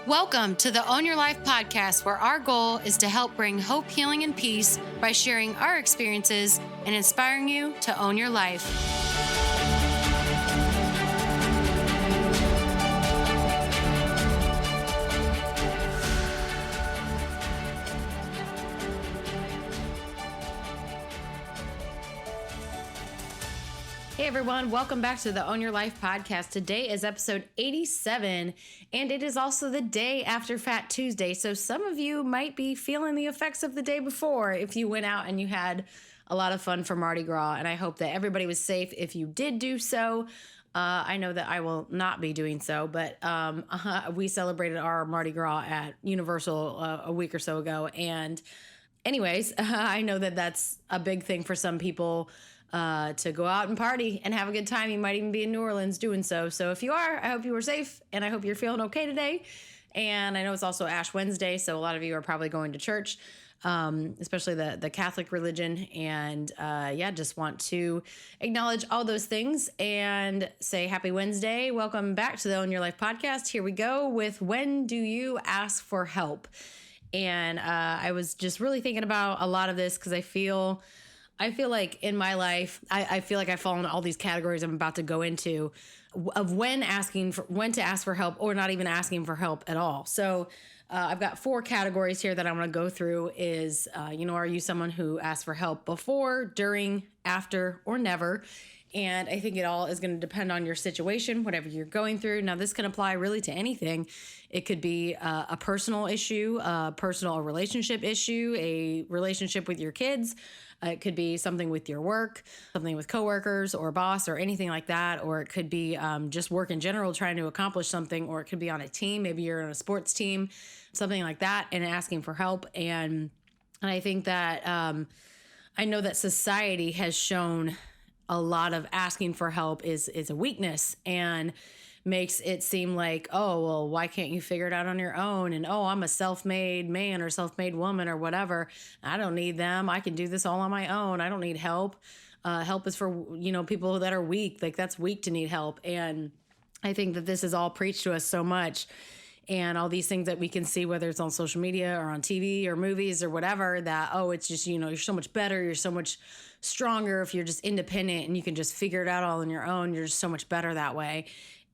Welcome to the Own Your Life podcast, where our goal is to help bring hope, healing, and peace by sharing our experiences and inspiring you to own your life. Hey everyone, welcome back to the Own Your Life podcast. Today is episode 87, and it is also the day after Fat Tuesday. So some of you might be feeling the effects of the day before if you went out and you had a lot of fun for Mardi Gras, and I hope that everybody was safe if you did do so. I know that I will not be doing so, but we celebrated our Mardi Gras at Universal a week or so ago, and anyways, I know that that's a big thing for some people, to go out and party and have a good time. You might even be in New Orleans doing so. So if you are, I hope you were safe and I hope you're feeling okay today. And I know it's also Ash Wednesday, so a lot of you are probably going to church, especially the Catholic religion. And just want to acknowledge all those things and say happy Wednesday. Welcome back to the Own Your Life podcast. Here we go with when do you ask for help? And I was just really thinking about a lot of this because I feel like in my life, I feel like I fall into all these categories I'm about to go into of when to ask for help or not even asking for help at all. So I've got 4 categories here that I'm going to go through is, are you someone who asks for help before, during, after, or never? And I think it all is going to depend on your situation, whatever you're going through. Now, this can apply really to anything. It could be a personal issue, a personal relationship issue, a relationship with your kids. It could be something with your work, something with coworkers or boss or anything like that. Or it could be just work in general, trying to accomplish something. Or it could be on a team. Maybe you're on a sports team, something like that, and asking for help. And I think that I know that society has shown a lot of asking for help is a weakness and makes it seem like, oh, well, why can't you figure it out on your own? And, oh, I'm a self-made man or self-made woman or whatever. I don't need them. I can do this all on my own. I don't need help. Help is for, people that are weak. Like, that's weak to need help. And I think that this is all preached to us so much. And all these things that we can see, whether it's on social media or on TV or movies or whatever, that, oh, it's just, you're so much better. You're so much stronger if you're just independent and you can just figure it out all on your own. You're just so much better that way.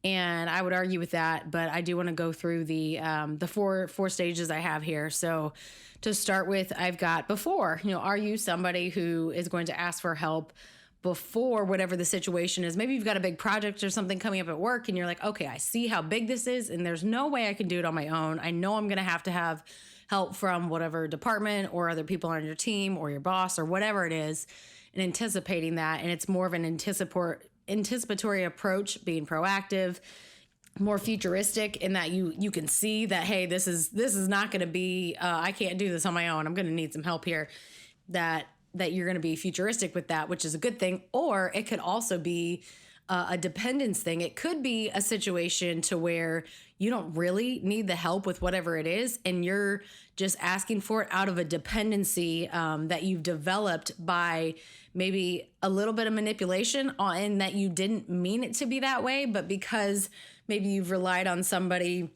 And I would argue with that, but I do want to go through the four stages I have here. So to start with, I've got before. Are you somebody who is going to ask for help before whatever the situation is? Maybe you've got a big project or something coming up at work and you're like, okay, I see how big this is and there's no way I can do it on my own. I know I'm going to have help from whatever department or other people on your team or your boss or whatever it is, and anticipating that. And it's more of an anticipatory approach, being proactive, more futuristic in that you can see that, hey, this is not going to be, I can't do this on my own. I'm going to need some help here. That you're going to be futuristic with that, which is a good thing. Or it could also be a dependence thing. It could be a situation to where you don't really need the help with whatever it is, and you're just asking for it out of a dependency that you've developed by maybe a little bit of manipulation and that you didn't mean it to be that way, but because maybe you've relied on somebody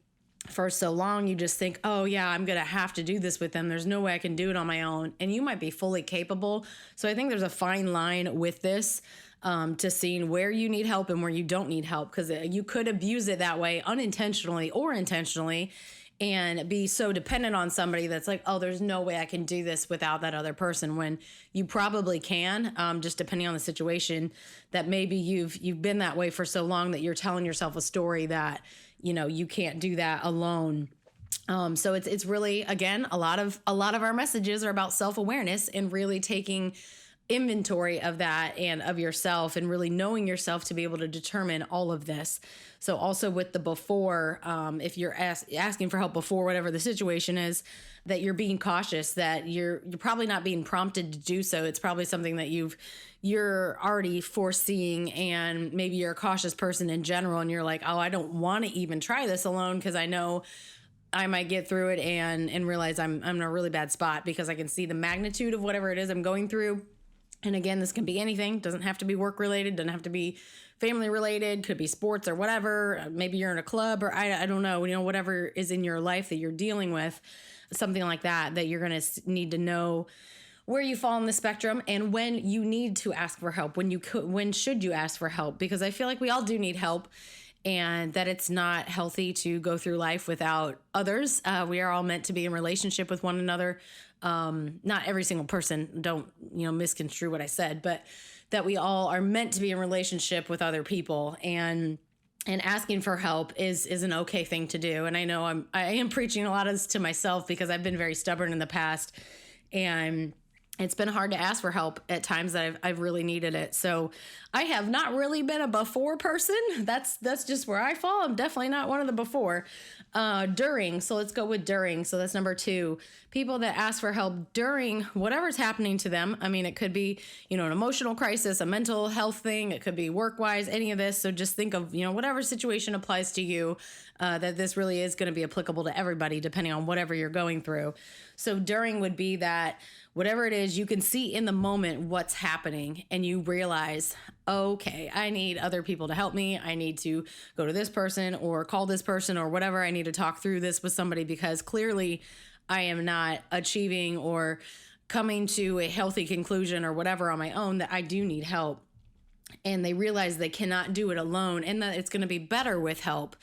for so long, you just think, oh yeah, I'm going to have to do this with them. There's no way I can do it on my own. And you might be fully capable. So I think there's a fine line with this, to seeing where you need help and where you don't need help, because you could abuse it that way unintentionally or intentionally and be so dependent on somebody that's like, oh, there's no way I can do this without that other person, when you probably can, just depending on the situation, that maybe you've been that way for so long that you're telling yourself a story that, you can't do that alone. So it's really, again, a lot of our messages are about self-awareness and really taking inventory of that and of yourself and really knowing yourself to be able to determine all of this. So also with the before, if you're asking for help before whatever the situation is, that you're being cautious, that you're probably not being prompted to do so. It's probably something that you're already foreseeing, and maybe you're a cautious person in general and you're like, oh, I don't want to even try this alone because I know I might get through it and realize I'm in a really bad spot because I can see the magnitude of whatever it is I'm going through. And again, this can be anything, doesn't have to be work related, doesn't have to be family related, could be sports or whatever. Maybe you're in a club or I don't know, whatever is in your life that you're dealing with, something like that you're going to need to know where you fall on the spectrum and when you need to ask for help, when should you ask for help? Because I feel like we all do need help, and that it's not healthy to go through life without others. We are all meant to be in relationship with one another. Not every single person, don't, misconstrue what I said, but that we all are meant to be in relationship with other people, and asking for help is an okay thing to do. And I know I am preaching a lot of this to myself because I've been very stubborn in the past, and it's been hard to ask for help at times that I've really needed it. So I have not really been a before person. That's just where I fall. I'm definitely not one of the before. During. So let's go with during. So that's number 2. People that ask for help during whatever's happening to them. I mean, it could be, an emotional crisis, a mental health thing. It could be work-wise, any of this. So just think of, whatever situation applies to you, that this really is going to be applicable to everybody, depending on whatever you're going through. So during would be that whatever it is, you can see in the moment what's happening, and you realize, okay, I need other people to help me. I need to go to this person or call this person or whatever. I need to talk through this with somebody because clearly I am not achieving or coming to a healthy conclusion or whatever on my own, that I do need help. And they realize they cannot do it alone, and that it's going to be better with help.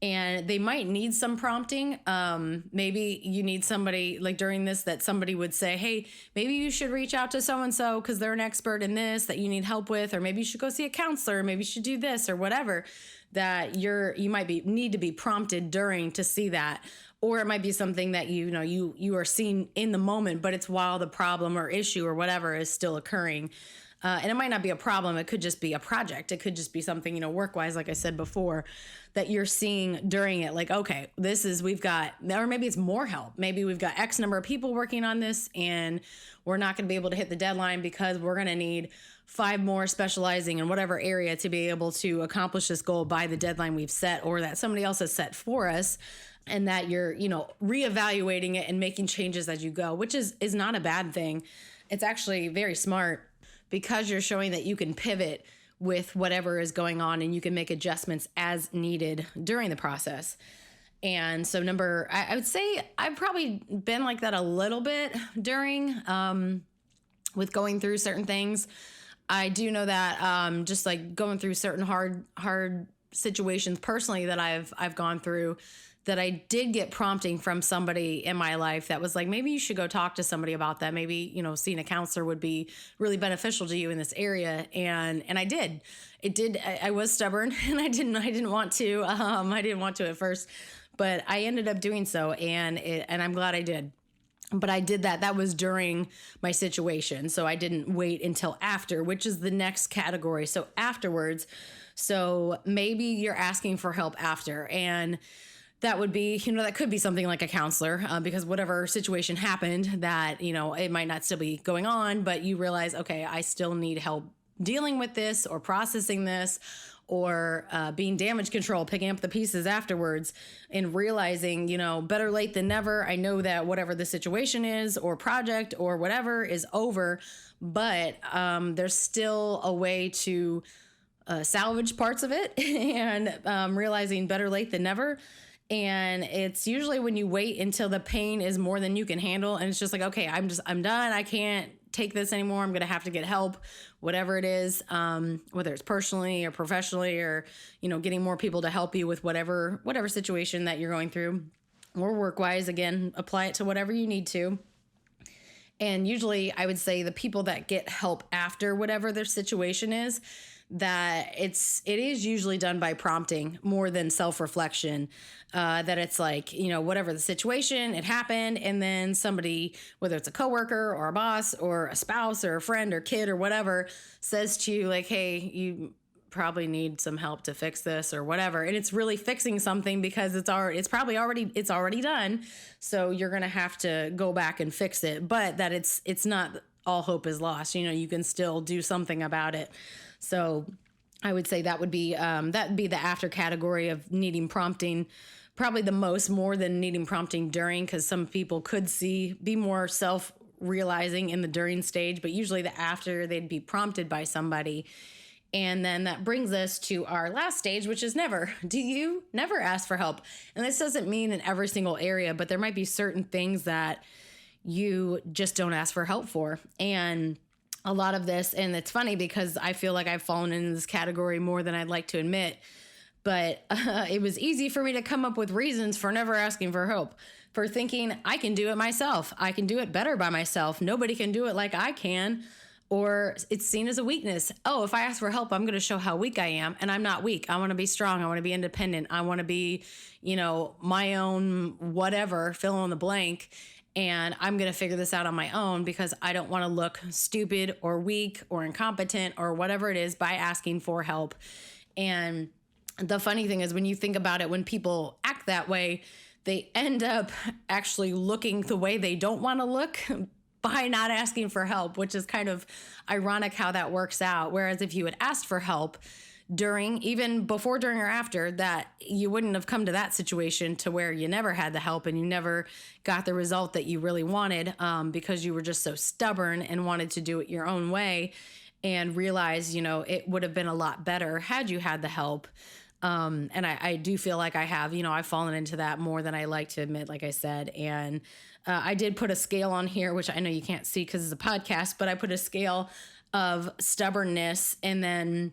And they might need some prompting. Maybe you need somebody like during this that somebody would say, hey, maybe you should reach out to so-and-so because they're an expert in this that you need help with, or maybe you should go see a counselor, or maybe you should do this or whatever, that you might need to be prompted during to see that. Or it might be something that you are seeing in the moment, but it's while the problem or issue or whatever is still occurring. And it might not be a problem. It could just be a project. It could just be something, work-wise, like I said before, that you're seeing during it. Like, okay, we've got, or maybe it's more help. Maybe we've got X number of people working on this, and we're not going to be able to hit the deadline because we're going to need 5 more specializing in whatever area to be able to accomplish this goal by the deadline we've set, or that somebody else has set for us. And that you're, reevaluating it and making changes as you go, which is not a bad thing. It's actually very smart, because you're showing that you can pivot with whatever is going on and you can make adjustments as needed during the process. And so I would say I've probably been like that a little bit during, with going through certain things. I do know that just like going through certain hard situations personally that I've gone through, that I did get prompting from somebody in my life that was like, maybe you should go talk to somebody about that. Maybe, seeing a counselor would be really beneficial to you in this area. And I did. I was stubborn, and I didn't want to. I didn't want to at first, but I ended up doing so, and I'm glad I did. But I did that. That was during my situation. So I didn't wait until after, which is the next category. So afterwards. So maybe you're asking for help after, and that would be, that could be something like a counselor, because whatever situation happened that, it might not still be going on, but you realize, okay, I still need help dealing with this or processing this, or being damage control, picking up the pieces afterwards, and realizing, better late than never. I know that whatever the situation is or project or whatever is over, but there's still a way to salvage parts of it, and realizing better late than never. And it's usually when you wait until the pain is more than you can handle, and it's just like, okay, I'm done. I can't take this anymore. I'm going to have to get help, whatever it is, whether it's personally or professionally, or, getting more people to help you with whatever situation that you're going through, or work-wise. Again, apply it to whatever you need to. And usually I would say the people that get help after whatever their situation is, that it is usually done by prompting more than self-reflection, that it's like, whatever the situation, it happened. And then somebody, whether it's a coworker or a boss or a spouse or a friend or kid or whatever, says to you like, hey, you probably need some help to fix this or whatever. And it's really fixing something because it's already done. So you're going to have to go back and fix it, but that it's not all hope is lost. You can still do something about it. So I would say that would be the after category of needing prompting, probably the more than needing prompting during, because some people could be more realizing in the during stage, but usually the after, they'd be prompted by somebody. And then that brings us to our last stage, which is never. Do you never ask for help? And this doesn't mean in every single area, but there might be certain things that you just don't ask for help for. And a lot of this, and it's funny because I feel like I've fallen into this category more than I'd like to admit, but it was easy for me to come up with reasons for never asking for help, for thinking I can do it myself. I can do it better by myself. Nobody can do it like I can. Or it's seen as a weakness. Oh, if I ask for help, I'm going to show how weak I am. And I'm not weak. I want to be strong. I want to be independent. I want to be, my own whatever, fill in the blank. And I'm going to figure this out on my own because I don't want to look stupid or weak or incompetent or whatever it is by asking for help. And the funny thing is when you think about it, when people act that way, they end up actually looking the way they don't want to look by not asking for help, which is kind of ironic how that works out. Whereas if you had asked for help even before, during, or after, that you wouldn't have come to that situation to where you never had the help and you never got the result that you really wanted because you were just so stubborn and wanted to do it your own way and realize, it would have been a lot better had you had the help. And I do feel like I have, I've fallen into that more than I like to admit, like I said. And I did put a scale on here, which I know you can't see because it's a podcast, but I put a scale of stubbornness and then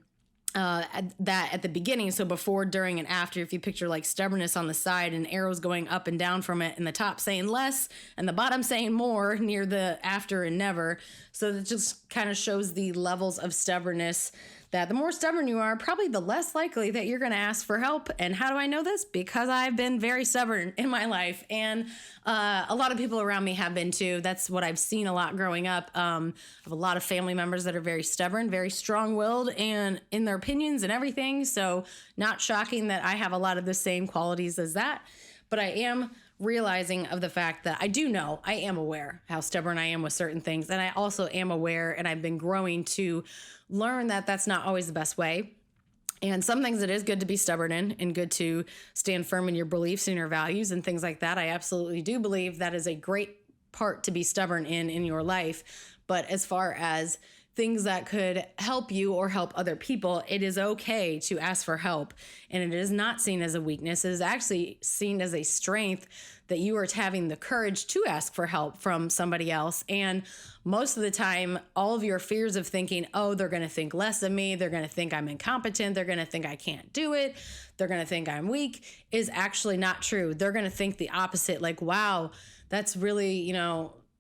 at the beginning. So before, during, and after, if you picture like stubbornness on the side and arrows going up and down from it and the top saying less and the bottom saying more near the after and never. So it just kind of shows the levels of stubbornness, that the more stubborn you are, probably the less likely that you're going to ask for help. And how do I know this? Because I've been very stubborn in my life. And a lot of people around me have been too. That's what I've seen a lot growing up. I have a lot of family members that are very stubborn, very strong-willed and in their opinions and everything. So not shocking that I have a lot of the same qualities as that. But I am realizing of the fact that I am aware how stubborn I am with certain things. And I also am aware, and I've been growing to learn that that's not always the best way. And some things it is good to be stubborn in and good to stand firm in your beliefs and your values and things like that. I absolutely do believe that is a great part to be stubborn in your life. But as far as things that could help you or help other people, it is okay to ask for help. And it is not seen as a weakness. It is actually seen as a strength that you are having the courage to ask for help from somebody else. And most of the time, all of your fears of thinking, oh, they're going to think less of me, they're going to think I'm incompetent, they're going to think I can't do it, they're going to think I'm weak, is actually not true. They're going to think the opposite, like, wow, that's really,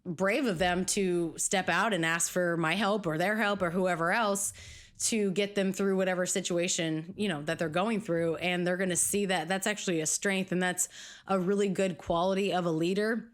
brave of them to step out and ask for my help or their help or whoever else to get them through whatever situation, that they're going through. And they're going to see that that's actually a strength. And that's a really good quality of a leader.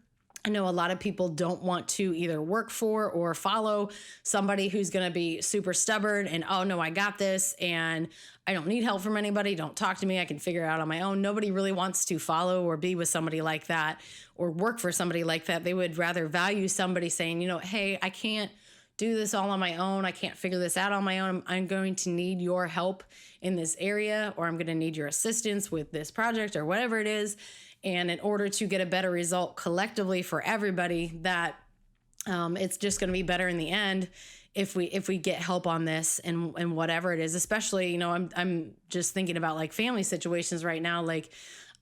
I know a lot of people don't want to either work for or follow somebody who's going to be super stubborn and, oh no, I got this and I don't need help from anybody. Don't talk to me. I can figure it out on my own. Nobody really wants to follow or be with somebody like that or work for somebody like that. They would rather value somebody saying, hey, I can't do this all on my own. I can't figure this out on my own. I'm going to need your help in this area, or I'm going to need your assistance with this project or whatever it is. And in order to get a better result collectively for everybody, that it's just going to be better in the end if we get help on this and whatever it is. Especially, I'm just thinking about like family situations right now. Like,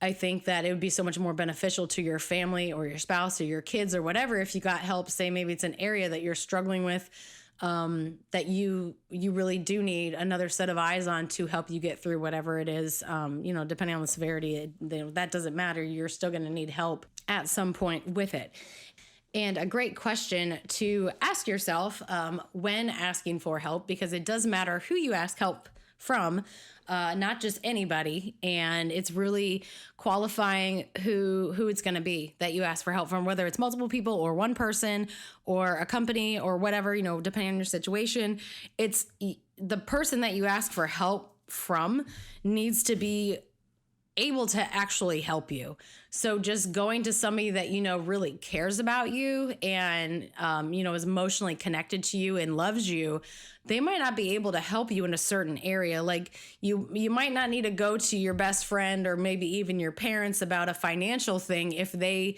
I think that it would be so much more beneficial to your family or your spouse or your kids or whatever if you got help. Say maybe it's an area that you're struggling with, that you really do need another set of eyes on to help you get through whatever it is. Depending on the severity, that doesn't matter. You're still going to need help at some point with it. And a great question to ask yourself when asking for help, because it does matter who you ask help from, not just anybody. And it's really qualifying who it's going to be that you ask for help from, whether it's multiple people or one person or a company or whatever, depending on your situation. It's the person that you ask for help from needs to be able to actually help you. So just going to somebody that, really cares about you and, is emotionally connected to you and loves you, they might not be able to help you in a certain area. Like you might not need to go to your best friend or maybe even your parents about a financial thing if they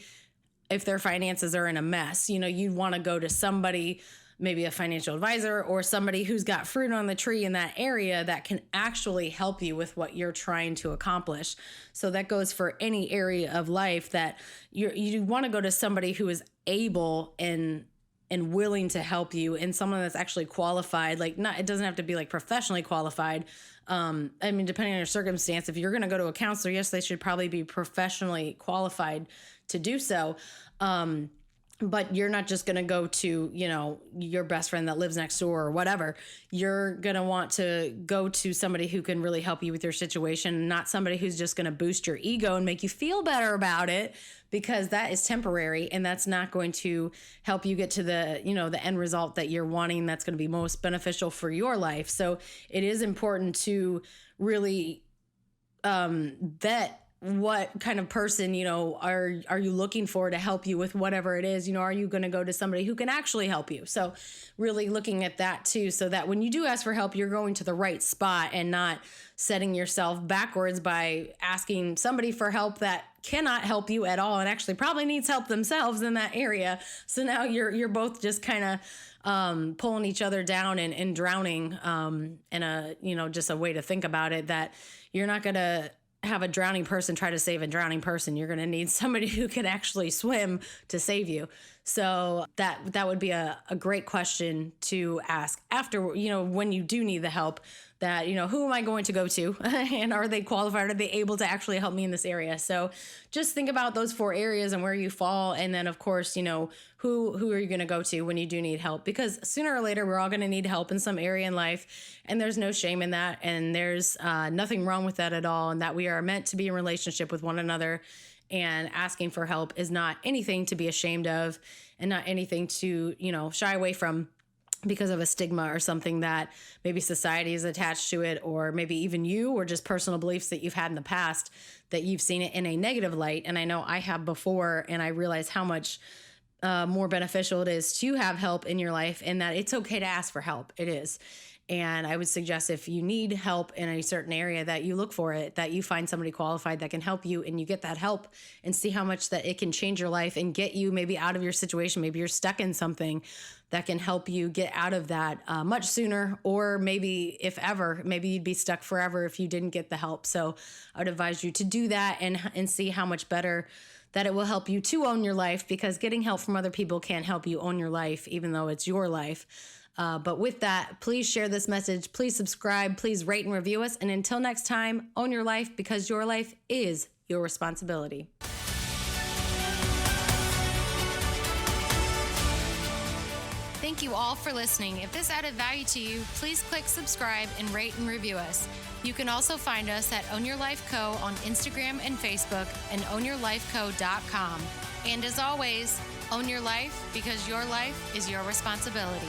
if their finances are in a mess. You'd want to go to somebody, maybe a financial advisor or somebody who's got fruit on the tree in that area that can actually help you with what you're trying to accomplish. So that goes for any area of life, that you want to go to somebody who is able and willing to help you, and someone that's actually qualified. Like, not, it doesn't have to be like professionally qualified. Depending on your circumstance, if you're going to go to a counselor, yes, they should probably be professionally qualified to do so. But you're not just going to go to, your best friend that lives next door or whatever. You're going to want to go to somebody who can really help you with your situation, not somebody who's just going to boost your ego and make you feel better about it, because that is temporary and that's not going to help you get to the end result that you're wanting. That's going to be most beneficial for your life. So it is important to really vet what kind of person, are you looking for to help you with whatever it is. Are you going to go to somebody who can actually help you? So really looking at that too, so that when you do ask for help, you're going to the right spot and not setting yourself backwards by asking somebody for help that cannot help you at all and actually probably needs help themselves in that area. So now you're both just kind of pulling each other down and drowning, in a, just a way to think about it, that you're not going to have a drowning person try to save a drowning person. You're going to need somebody who can actually swim to save you. So that would be a great question to ask after, when you do need the help, that, who am I going to go to and are they qualified? Are they able to actually help me in this area? So just think about those 4 areas and where you fall. And then of course, who are you going to go to when you do need help? Because sooner or later, we're all going to need help in some area in life. And there's no shame in that. And there's nothing wrong with that at all. And that we are meant to be in relationship with one another. And asking for help is not anything to be ashamed of, and not anything to, shy away from because of a stigma or something that maybe society is attached to it, or maybe even you, or just personal beliefs that you've had in the past that you've seen it in a negative light. And I know I have before, and I realize how much more beneficial it is to have help in your life, and that it's okay to ask for help. It is. And I would suggest, if you need help in a certain area, that you look for it, that you find somebody qualified that can help you, and you get that help and see how much that it can change your life and get you maybe out of your situation. Maybe you're stuck in something that can help you get out of that much sooner, or maybe if ever, maybe you'd be stuck forever if you didn't get the help. So I would advise you to do that and see how much better that it will help you to own your life, because getting help from other people can't help you own your life, even though it's your life. But with that, please share this message. Please subscribe. Please rate and review us. And until next time, own your life, because your life is your responsibility. Thank you all for listening. If this added value to you, please click subscribe and rate and review us. You can also find us at Own Your Life Co. on Instagram and Facebook, and ownyourlifeco.com. And as always, own your life, because your life is your responsibility.